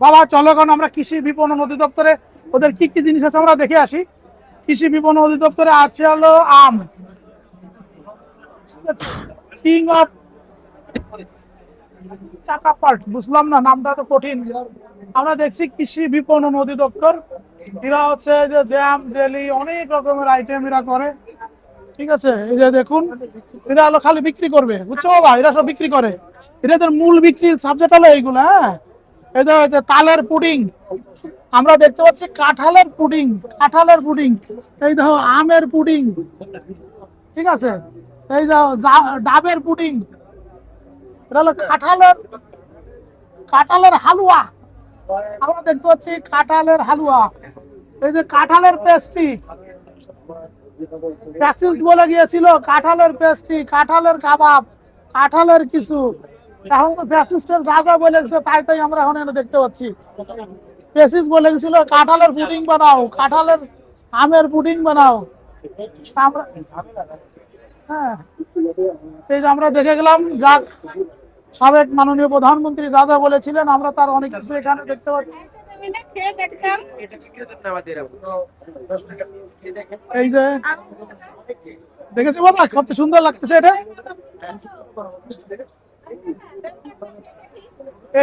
বাবা চলো এখন আমরা কৃষি বিপণন অধিদপ্তরে ওদের কি কি জিনিস আছে আমরা দেখে আসি। কৃষি বিপণন অধিদপ্তরে আছে হলো আম, কিং অফ চাকাপাট, বুঝলাম না নামটা তো কঠিন। আমরা দেখছি কৃষি বিপণন অধিদপ্তর, এরা হচ্ছে যে জ্যাম জেলি অনেক রকমের আইটেম এরা করে। ঠিক আছে, এই যে দেখুন এরা হলো খালি বিক্রি করবে, বুঝছো বাবা, এরা সব বিক্রি করে। এদের মূল বিক্রির সাবজেক্ট হলো এইগুলো। হ্যাঁ, এই যে তালের পুডিং, আমরা দেখতে পাচ্ছি কাঁঠালের পুডিং, কাঁঠালের পুডিং, এই দেখো আমের পুডিং, ঠিক আছে, এই যে ডাবের পুডিং, এটা হলো কাঁঠালের কাঁঠালের হালুয়া, আমরা দেখতে পাচ্ছি কাঁঠালের হালুয়া, এই যে কাঁঠালের পেস্ট্রি, ফ্যাসিস্ট বলে গিয়েছিল কাঁঠালের পেস্ট্রি, কাঁঠালের কাবাব, কাঁঠালের কিছু, এখন তো ফ্যাসিস্টের যা যা বলে গেছে তাই তাই আমরা এখন এনে দেখতে পাচ্ছি। ফ্যাসিস্ট বলে গেছিল কাঁঠালের পুডিং বানাও, কাঁঠালের আমের পুডিং বানাও। আমরা হ্যাঁ, এই যে আমরা দেখে গেলাম, যাক সাবেক মাননীয় প্রধানমন্ত্রী যা যা বলেছিলেন আমরা তার অনেক কিছু এখানে দেখতে পাচ্ছি। এই যে দেখেছি বাবা কত সুন্দর লাগতেছে এটা।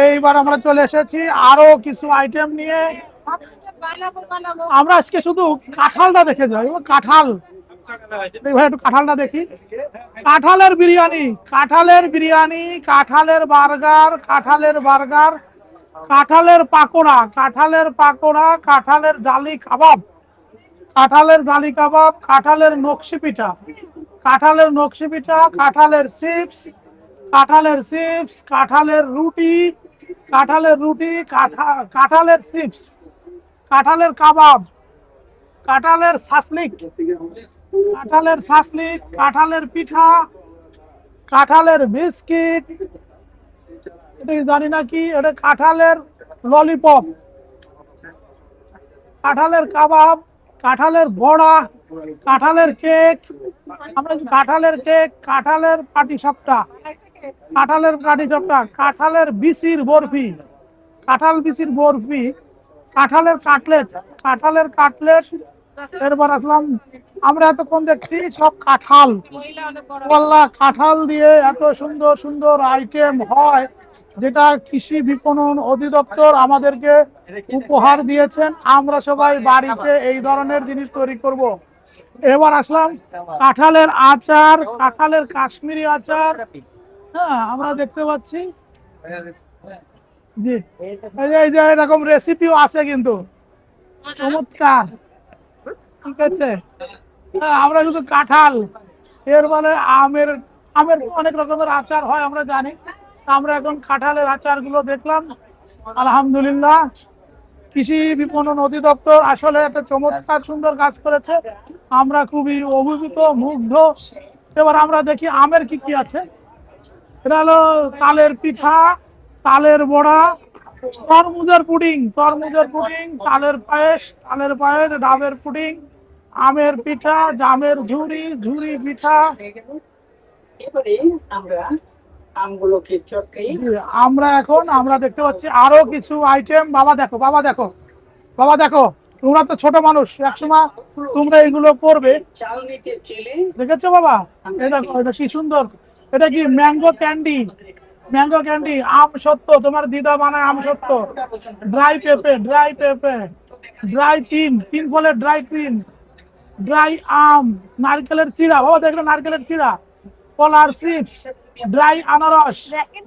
এইবার আমরা চলে এসেছি আরো কিছু আইটেম নিয়ে। আমরা আজকে শুধু কাঁঠালটা দেখে যাই, কাঁঠাল, একটু কাঁঠালটা দেখি। কাঁঠালের বিরিয়ানি, কাঁঠালের বিরিয়ানি, কাঁঠালের বার্গার, কাঁঠালের বার্গার, কাঁঠালের পাকোড়া, কাঁঠালের পাকোড়া, কাঁঠালের জালি কাবাব, কাঁঠালের জালি কাবাব, কাঁঠালের নকশি পিঠা, কাঁঠালের নকশি পিঠা, কাঁঠালের চিপস, কাঁঠালের চিপস, কাঁঠালের রুটি, কাঁঠালের রুটি, কাঁঠালের চিপস, কাঁঠালের কাবাব, কাঁঠালের শাসলিক, কাঁঠালের শাসলিক, কাঁঠালের পিঠা, কাঁঠালের বিস্কিট, এটা জানি না কি, এটা কাঁঠালের ললিপপ, কাঁঠালের কাবাব, কাঁঠালের বড়া, কাঁঠালের কেক, আমরা কাঁঠালের কেক, কাঁঠালের পাটিসাপটা, কাঁঠালের পাটিসাপটা, কাঁঠালের বিচির বরফি, কাঁঠাল বিচির বরফি, কাঁঠালের কাটলেট, কাঁঠালের কাটলেট। এরপর আসলাম, আমরা এতক্ষণ দেখছি সব কাঁঠাল, বললা কাঁঠাল দিয়ে এত সুন্দর সুন্দর আইটেম হয়, যেটা কৃষি বিপণন অধিদপ্তর আমাদেরকে উপহার দিয়েছেন, আমরা সবাই বাড়িতে এই ধরনের জিনিস তৈরি করব। এবার আসলাম কাঁঠালের আচার, কাঁঠালের কাশ্মীরি আচার। হ্যাঁ, আমরা দেখতে পাচ্ছি জি, এই যে এরকম রেসিপিও আছে কিন্তু, চমৎকার। ঠিক আছে, আমরা শুধু কাঁঠাল, এর মানে আমের, আমের অনেক রকমের আচার হয় আমরা জানি, আমরা এখন কাঁঠালের আচার গুলো দেখলাম। আলহামদুলিল্লাহ, কৃষি বিপণন অধিদপ্তর আসলে একটা চমৎকার সুন্দর কাজ করেছে, আমরা খুবই অভিভূত মুগ্ধ। এবার আমরা দেখি আমের কি কি আছে। এটা হলো তালের পিঠা, তালের বড়া, তরমুজের পুডিং, তরমুজের পুডিং, তালের পায়েস, তালের পায়েস, ডাবের পুডিং, আমের পিঠা, জামের ঝুড়ি, ঝুড়ি পিঠা। আমরা এখন আমরা দেখতে পাচ্ছি আরো কিছু আইটেম। বাবা দেখো, বাবা দেখো, বাবা দেখো, তোমরা তো ছোট মানুষ, একসময় তোমরা এগুলো করবে, দেখেছো বাবা? এই দেখো, এটা কি সুন্দর, এটা কি ম্যাঙ্গো ক্যান্ডি, ম্যাঙ্গো ক্যান্ডি, আম সত্য, তোমার দিদা বানায় আম সত্য, ড্রাই পেঁপে, ড্রাই পেঁপে, ড্রাই তিন, তিন ফলের ড্রাই তিন, ড্রাই আম, নারকেলের চিড়া, বাবা দেখলো নারকেলের চিড়া, কলার চিপস, ড্রাই আনারস,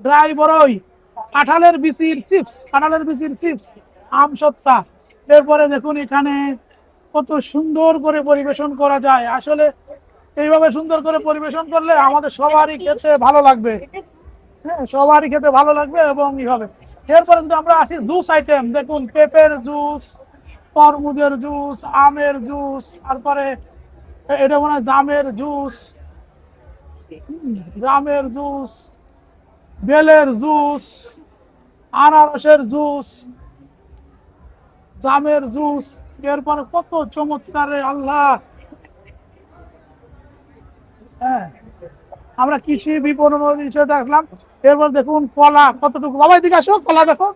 ড্রাই বরই, কাঁঠালের বিচির চিপস, কাঁঠালের বিচির চিপস, আম সত্তা। এরপরে দেখুন এখানে কত সুন্দর করে পরিবেশন করা যায়, আসলে এইভাবে সুন্দর করে পরিবেশন করলে আমাদের সবারই খেতে ভালো লাগবে। হ্যাঁ, সবারই খেতে ভালো লাগবে এবং ই হবে। এরপরে কিন্তু আমরা আসি জুস আইটেম, দেখুন পেঁপের জুস, তরমুজের জুস, আমের জুস, তারপরে এটা মনে হয় জামের জুস, জামের জুস, বেলের জুস, আনারসের জুস, জামের জুস। এরপরে কত চমৎকার রে আল্লাহ। হ্যাঁ, আমরা কৃষি বিপণন হিসেবে দেখলাম। এরপর দেখুন কলা কতটুকু, বাবা এদিকে আসো, কলা দেখো,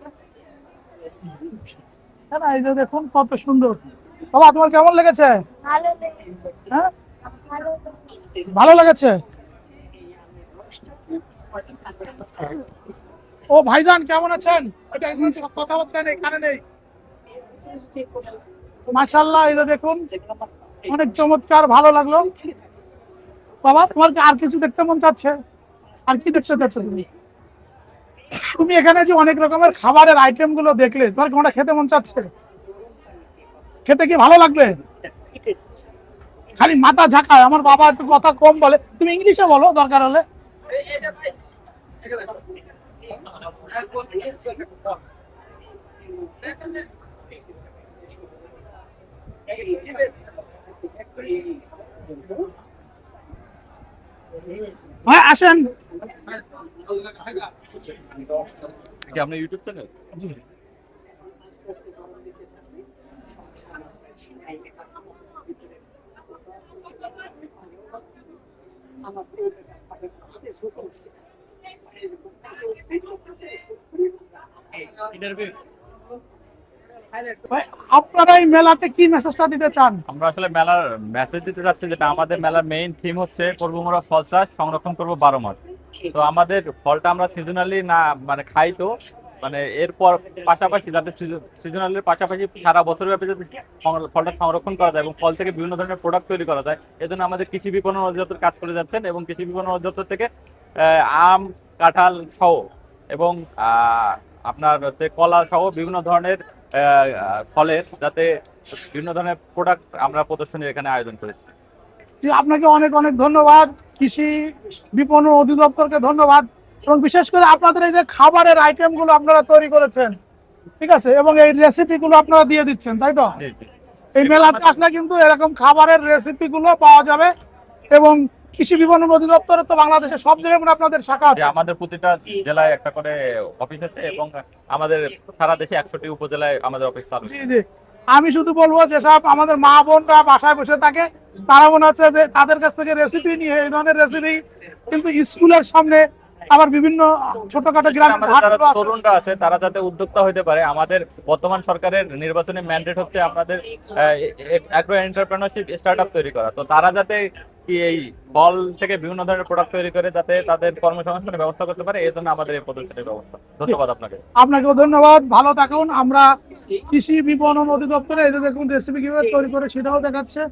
হ্যাঁ না, এই যে দেখুন কত সুন্দর। বাবা তোমার কেমন লেগেছে? ভালো লেগেছে। হ্যাঁ ভালো লেগেছে। ভালো লেগেছে। ও ভাইজান কেমন আছেন? এটা এখন সব কথাবার্তা নেই, কানে নেই। মাশাআল্লাহ, এই যে দেখুন অনেক চমৎকার, ভালো লাগলো। বাবা তোমার কি আর কিছু দেখতে মন চাচ্ছে? আর কি দেখতে চাচ্ছ তুমি? তুমি এখানে যে অনেক রকমের খাবারের আইটেম গুলো দেখলে, তোমার কোনটা খেতে মন চাচ্ছে? খেতে কি ভালো লাগবে? খালি মাথা ঝাঁকায়, আমার বাবা একটু কথা কম বলে, তুমি ইংলিশে বলো দরকার হলে। হ্যাঁ আসেন। কি আপনার ইউটিউব চ্যানেল? জি। ভাই, আপনারা এই মেলাতে কি মেসেজটা দিতে চান? আমরা আসলে মেলার মেসেজ দিতে চাচ্ছি, যেটা আমাদের মেলার মেইন থিম হচ্ছে করবো আমরা ফল চাষ, সংরক্ষণ করবো 12 মাস। তো আমাদের ফলটা আমরা সিজনালি না মানে খাই, তো মানে এরপর পাশাপাশি যাতে সিজনালের পাশাপাশি সারা বছর ব্যাপী যাতে ফলটা সংরক্ষণ করা যায় এবং ফল থেকে বিভিন্ন ধরনের প্রোডাক্ট তৈরি করা যায়, এজন্য আমাদের কৃষি বিপণন অধিদপ্তর কাজ করে যাচ্ছেন। এবং কৃষি বিপণন অধিদপ্তর থেকে আম, কাঁঠাল সহ এবং আপনার হচ্ছে কলা সহ বিভিন্ন ধরনের ফলের যাতে বিভিন্ন ধরনের প্রোডাক্ট আমরা প্রদর্শনীর এখানে আয়োজন করেছি। জি, আপনাকে অনেক অনেক ধন্যবাদ, কৃষি বিপণন অধিদপ্তরকে ধন্যবাদ, এবং বিশেষ করে আপনাদের এই যে খাবারের আইটেম গুলো আপনারা তৈরি করেছেন, ঠিক আছে, এবং এই রেসিপি গুলো আপনারা দিয়ে দিচ্ছেন, তাই তো? জি জি। এই মেলাতে আসলে কিন্তু এরকম খাবারের রেসিপি গুলো পাওয়া যাবে। এবং কৃষি বিপণন অধিদপ্তরে তো বাংলাদেশের সব জায়গায় মানে আপনাদের শাখা আছে। আমাদের প্রতিটা জেলায় একটা করে অফিস আছে এবং আমাদের সারা দেশে 100টি উপজেলায় আমাদের অফিস চালু। জি জি, আমি শুধু বলবো যেসব আমাদের মা বোনরা বাসায় বসে থাকে, তারা মনে হচ্ছে যে তাদের কাছ থেকে রেসিপি নিয়ে, এই ধরনের রেসিপি কিন্তু স্কুলের সামনে, আবার বিভিন্ন ছোটখাটো গ্রামের আমাদের যারা হাটগুলো আছে। তরুণরা আছে তারা যাতে উদ্যোক্তা হতে পারে। আমাদের বর্তমান সরকারের নির্বাচনী ম্যান্ডেট হচ্ছে আপনাদের অ্যাগ্রো এন্টারপ্রেনারশিপ স্টার্টআপ তৈরি করা। তো তারা যাতে কি এই ফল থেকে বিভিন্ন ধরনের প্রোডাক্ট তৈরি করে যাতে তাদের কর্মসংস্থানের ব্যবস্থা করতে পারে, এই জন্য আমাদের এই প্রদর্শনীর ব্যবস্থা। ধন্যবাদ আপনাকে। আপনাকেও ধন্যবাদ, ভালো থাকুন। আমরা কৃষি বিপণন অধিদপ্তরে এই যে দেখুন রেসিপি কিভাবে তৈরি করে সেটাও দেখাচ্ছে।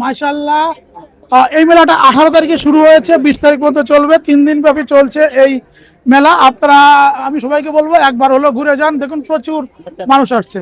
মাশাআল্লাহ, এই মেলাটা 18 তারিখে শুরু হয়েছে, 20 তারিখ পর্যন্ত চলবে, 3 দিন ব্যাপী চলছে এই মেলা। আপনারা, আমি সবাইকে বলবো একবার হলো ঘুরে যান, দেখুন প্রচুর মানুষ আসছে।